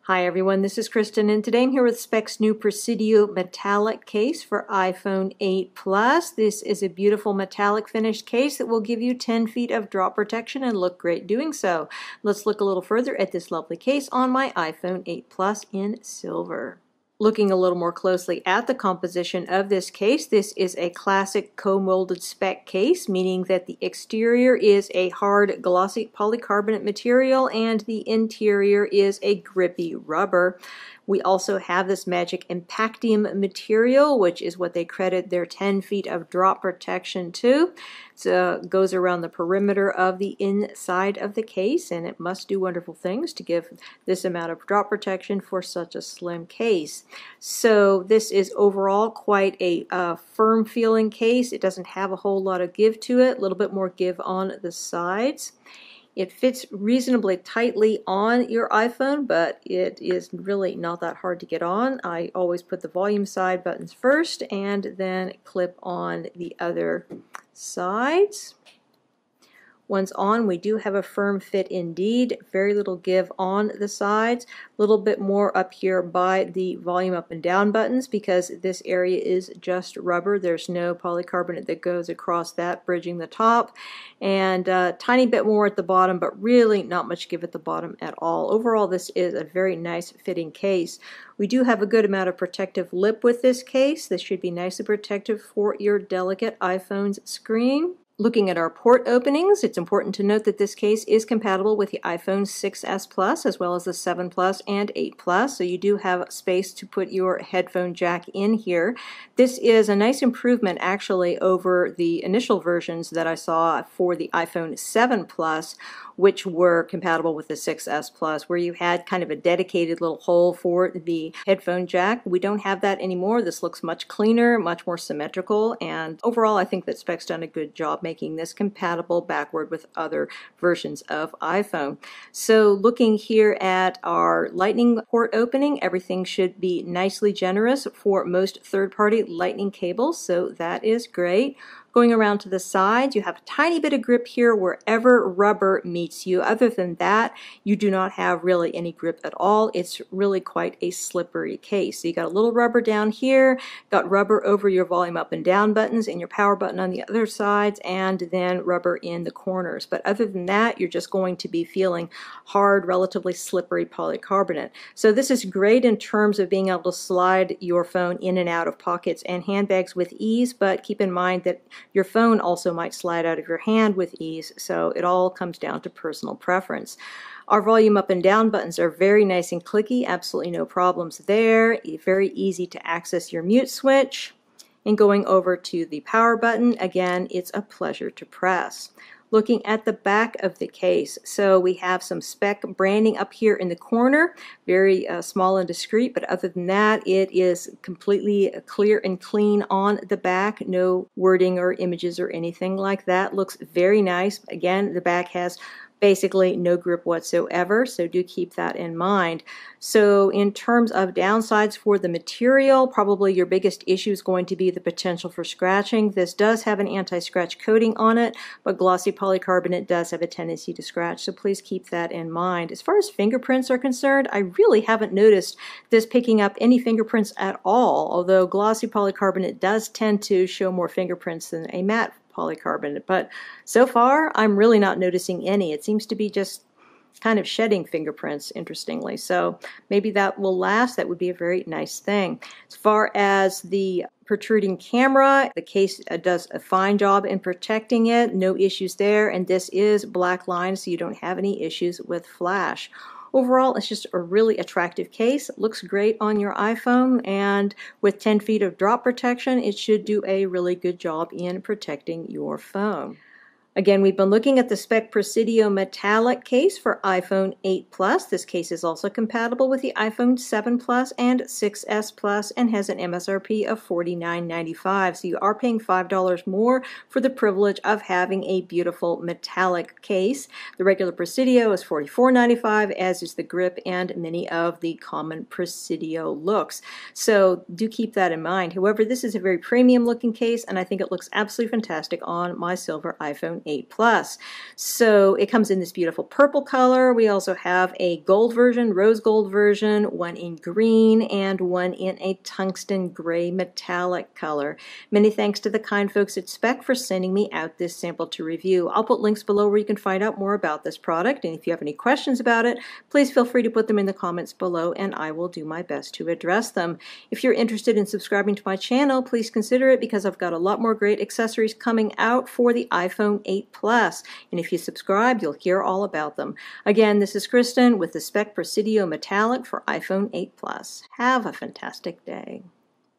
Hi everyone, this is Kristen and today I'm here with Speck's new Presidio Metallic case for iPhone 8 Plus. This is a beautiful metallic finished case that will give you 10 feet of drop protection and look great doing so. Let's look a little further at this lovely case on my iPhone 8 Plus in silver. Looking a little more closely at the composition of this case, this is a classic co-molded Speck case, meaning that the exterior is a hard glossy polycarbonate material and the interior is a grippy rubber. We also have this magic impactium material, which is what they credit their 10 feet of drop protection to. It goes around the perimeter of the inside of the case, and it must do wonderful things to give this amount of drop protection for such a slim case. So this is overall quite a firm feeling case. It doesn't have a whole lot of give to it, a little bit more give on the sides. It fits reasonably tightly on your iPhone, but it is really not that hard to get on. I always put the volume side buttons first and then clip on the other sides. Once on, we do have a firm fit indeed. Very little give on the sides. A little bit more up here by the volume up and down buttons because this area is just rubber. There's no polycarbonate that goes across that, bridging the top. And a tiny bit more at the bottom, but really not much give at the bottom at all. Overall, this is a very nice fitting case. We do have a good amount of protective lip with this case. This should be nicely protective for your delicate iPhone's screen. Looking at our port openings, it's important to note that this case is compatible with the iPhone 6s Plus as well as the 7 Plus and 8 Plus, so you do have space to put your headphone jack in here. This is a nice improvement actually over the initial versions that I saw for the iPhone 7 Plus, which were compatible with the 6s Plus, where you had kind of a dedicated little hole for the headphone jack. We don't have that anymore. This looks much cleaner, much more symmetrical, and overall I think that Speck's done a good job making this compatible backward with other versions of iPhone. So looking here at our Lightning port opening, everything should be nicely generous for most third-party Lightning cables, so that is great. Going around to the sides, you have a tiny bit of grip here wherever rubber meets you. Other than that, you do not have really any grip at all. It's really quite a slippery case. So you got a little rubber down here, got rubber over your volume up and down buttons and your power button on the other sides, and then rubber in the corners. But other than that, you're just going to be feeling hard, relatively slippery polycarbonate. So this is great in terms of being able to slide your phone in and out of pockets and handbags with ease, but keep in mind that your phone also might slide out of your hand with ease, so it all comes down to personal preference. Our volume up and down buttons are very nice and clicky, absolutely no problems there. Very easy to access your mute switch. And going over to the power button, again, it's a pleasure to press. Looking at the back of the case, so we have some Speck branding up here in the corner, very small and discreet, but other than that it is completely clear and clean on the back, no wording or images or anything like that. Looks very nice. Again, the back has basically no grip whatsoever, so do keep that in mind. So in terms of downsides for the material, probably your biggest issue is going to be the potential for scratching. This does have an anti-scratch coating on it, but glossy polycarbonate does have a tendency to scratch, so please keep that in mind. As far as fingerprints are concerned, I really haven't noticed this picking up any fingerprints at all, although glossy polycarbonate does tend to show more fingerprints than a matte polycarbonate, but so far I'm really not noticing any. It seems to be just kind of shedding fingerprints, interestingly, so maybe that will last. That would be a very nice thing. As far as the protruding camera, the case does a fine job in protecting it, no issues there, and this is black line, so you don't have any issues with flash. Overall, it's just a really attractive case. It looks great on your iPhone, and with 10 feet of drop protection, it should do a really good job in protecting your phone. Again, we've been looking at the Speck Presidio Metallic case for iPhone 8 Plus. This case is also compatible with the iPhone 7 Plus and 6s Plus and has an MSRP of $49.95. So you are paying $5 more for the privilege of having a beautiful metallic case. The regular Presidio is $44.95, as is the Grip and many of the common Presidio looks. So do keep that in mind. However, this is a very premium looking case, and I think it looks absolutely fantastic on my silver iPhone 8 Plus. So it comes in this beautiful purple color. We also have a gold version, rose gold version, one in green, and one in a tungsten gray metallic color. Many thanks to the kind folks at Speck for sending me out this sample to review. I'll put links below where you can find out more about this product, and if you have any questions about it, please feel free to put them in the comments below and I will do my best to address them. If you're interested in subscribing to my channel, please consider it because I've got a lot more great accessories coming out for the iPhone 8 Plus, and if you subscribe, you'll hear all about them. Again, this is Kristen with the Speck Presidio Metallic for iPhone 8 Plus. Have a fantastic day.